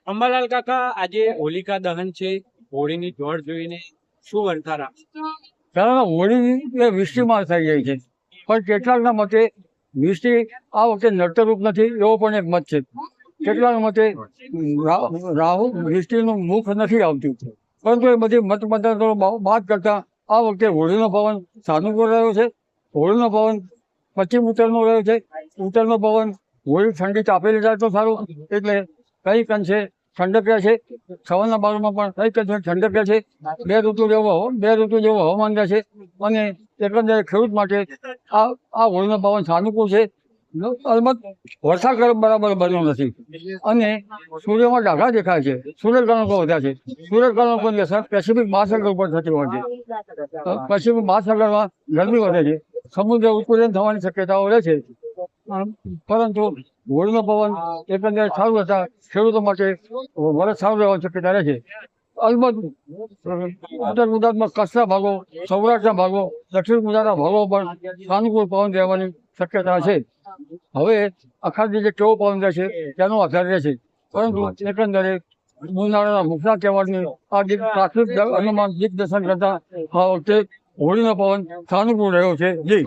અંબાલાલ કાકા, આજે હોલિકા દહન છે, હોળીની દોડ જોઈને શું વર્તાર આપશે? કારણ હોળી એ વૃષ્ટિમાં થઈ જાય છે, પણ કેટલાકના મતે વૃષ્ટિ આ વખતે નડતરરૂપ નથી એવો પણ એક મત છે. કેટલાકના મતે રાહુ વૃષ્ટિનું મુખ નથી આવતું, પરંતુ એ બધી મત મતાંતરો બાદ કરતા આ વખતે હોળીનો પવન સાનુકૂળ રહ્યો છે. હોળીનો પવન પશ્ચિમ ઉત્તરનો રહ્યો છે. ઉત્તરનો પવન હોળી ઠંડી તાપેલી જાય તો સારું, એટલે કઈ અંશે ઠંડક રહે છે. સવારના બારમાં પણ કઈ અંશે ઠંડક રહે છે. બે ઋતુ જેવું હવામાન રહે છે, અને એકંદરે ખેડૂત માટે આ હોળીનો પવન સાનુકૂળ છે. અલબત્ત વરસાદ બરાબર બન્યો નથી, અને સૂર્યમાં ડાઘા દેખાય છે. સૂર્યગ્રહણો વધ્યા છે. સૂર્યગ્રહણોની અસર પેસિફિક મહાસાગર ઉપર થતી હોય છે. પેસિફિક મહાસાગરમાં ગરમી વધે છે, સમુદ્ર ઉત્કુલન થવાની શક્યતાઓ રહે છે. પરંતુ હોળીનો પવન એકંદરે સારું રહેતા ખેડૂતો માટે વરસ સારું રહેવાની શક્યતા રહે છે. અલબત્ત ઉત્તર ગુજરાતમાં કચ્છના ભાગો, સૌરાષ્ટ્રના ભાગો, દક્ષિણ ગુજરાતના ભાગો પણ સાનુકૂળ પવન રહેવાની શક્યતા છે. હવે અખાત્રીજે કેવો પવન રહેશે તેનો આધાર રહેશે, પરંતુ એકંદરે ઉનાળાના મુખના તહેવારની આ પ્રાથમિક અનુમાન દિગ્દર્શન કરતા આ વખતે હોળીનો પવન સાનુકૂળ રહ્યો છે. જી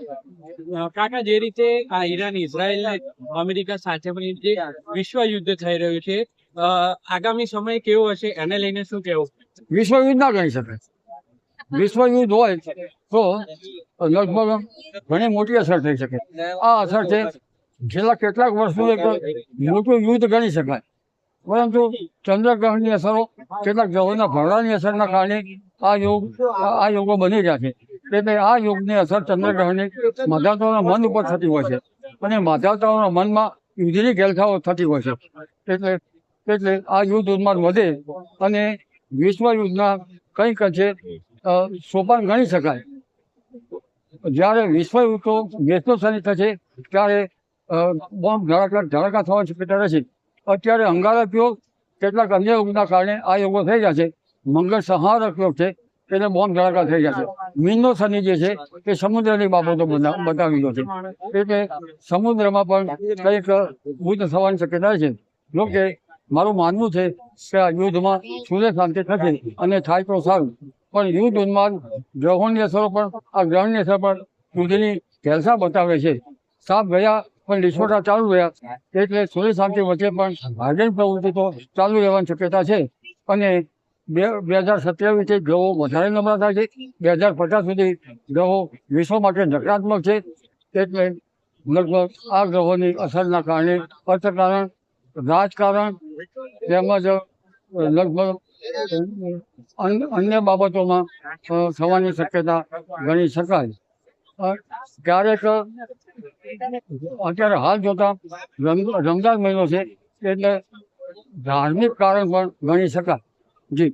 કાકા, જે રીતે આ ઈરાન ઇઝરાયલ ને અમેરિકા સાથે પણ જે વિશ્વ યુદ્ધ થઈ રહ્યું છે, આગામી સમય કેવો હશે એને લઈને શું કહેવું? વિશ્વયુદ્ધ ના ગણી શકાય. વિશ્વયુદ્ધ હોય તો લગભગ ઘણી મોટી અસર થઈ શકે. આ અસર છે છેલ્લા કેટલાક વર્ષનું એક મોટું યુદ્ધ ગણી શકાય. પરંતુ ચંદ્રગ્રહણની અસરો, કેટલાક ગ્રહોના ભરડાની અસરના કારણે આ યોગો બની રહ્યા છે. એટલે આ યોગની અસર ચંદ્રગ્રહણની માધાતાઓના મન ઉપર થતી હોય છે, અને માધાતાઓના મનમાં યુદ્ધની ઘેલછાઓ થતી હોય છે. એટલે આ યુદ્ધ ઉન્માદ વધે અને વિશ્વયુદ્ધના કંઈક અંશે સોપાન ગણી શકાય. જ્યારે વિશ્વયુદ્ધ તો દેશોશાહી થશે ત્યારે બોમ્બ ધડાકા થવાની શક્યતા રહેશે. અત્યારે અંગારક કેટલાક અન્ય યોગના કારણે આ યોગો થઈ જશે. મંગળ સંહારક યોગ છે, એટલે બોમ્બ ધડાકા થઈ જશે. મીનનો શનિ જે છે એ સમુદ્રની બાબતો બતાવેલો છે, એટલે સમુદ્રમાં પણ કંઈક યુદ્ધ થવાની શક્યતા છે. જોકે મારું માનવું છે કે આ યુદ્ધમાં સૂર્ય શાંતિ થશે, અને થાય તો સારું. પણ યુદ્ધ ઉન્માદ, ગ્રહોની અસરો પણ, આ ગ્રહણની અસર પણ યુદ્ધની ઘેલછા બતાવે છે. સાપ ગયા પણ લીસોટા ચાલુ રહ્યા, એટલે સૂર્ય શાંતિ વચ્ચે પણ હાર્ડન પ્રવૃત્તિ તો ચાલુ રહેવાની શક્યતા છે. અને 2027 ગ્રહો વધારે નબળા થાય છે. 2050 સુધી ગ્રહો વિશ્વ માટે નકારાત્મક છે. એટલે લગભગ આ ગ્રહોની અસરના કારણે અર્થકારણ, રાજકારણ તેમજ લગભગ અન્ય બાબતોમાં થવાની શક્યતા ગણી શકાય. ક્યારેક અત્યારે હાલ જોતા રમજાન મહિનો છે, એટલે ધાર્મિક કારણ પણ ગણી શકાય. જી.